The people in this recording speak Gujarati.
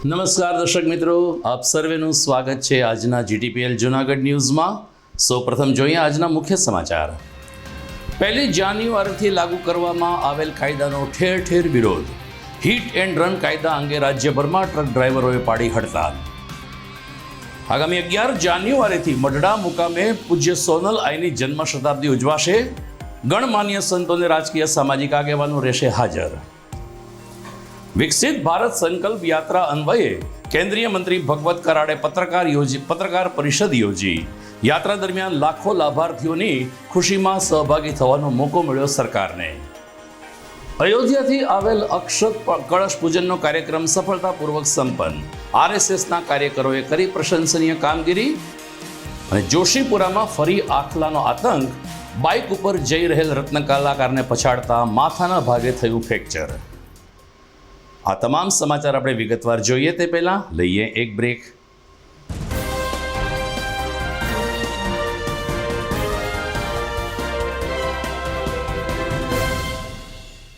નમસ્કાર દર્શક મિત્રો, આપ સર્વેનું સ્વાગત છે આજના જીટીપીએલ જૂનાગઢ ન્યૂઝમાં। સૌપ્રથમ જોઈએ આજના મુખ્ય સમાચાર। 1 જાન્યુઆરીથી લાગુ કરવામાં આવેલ કાયદાનો ઠેર ઠેર વિરોધ। હિટ એન્ડ રન કાયદા અંગે રાજ્યભરમાં ટ્રક ડ્રાઈવરોએ પાડી હડતાલ। આગામી 11 જાન્યુઆરીથી મઢડા મુકામે પૂજ્ય સોનલ આઈની જન્મ શતાબ્દી ઉજવાશે। ગણમાન્ય સંતોને રાજકીય સામાજિક આગેવાનો રહેશે હાજર। વિકસિત ભારત સંકલ્પ યાત્રા અન્વયે કેન્દ્રીય મંત્રી ભગવત કરાડે પત્રકાર પરિષદ યોજી। યાત્રા દરમિયાન લાખો લાભાર્થીઓની ખુશીમાં સહભાગી થવાનો મોકો મળ્યો સરકારને। અયોધ્યાથી આવેલ અક્ષત કળશ પૂજનનો કાર્યક્રમ સફળતાપૂર્વક સંપન્ન। આરએસએસના કાર્યકરોએ કરી પ્રશંસનીય કામગીરી। અને જોશીપુરામાં ફરી આખલાનો આતંક। બાઇક ઉપર જઈ રહેલ રત્ન કલાકારને પછાડતા માથાના ભાગે થયું ફ્રેક્ચર। આ તમામ સમાચાર આપણે વિગતવાર જોઈએ તે પહેલા લઈએ એક બ્રેક।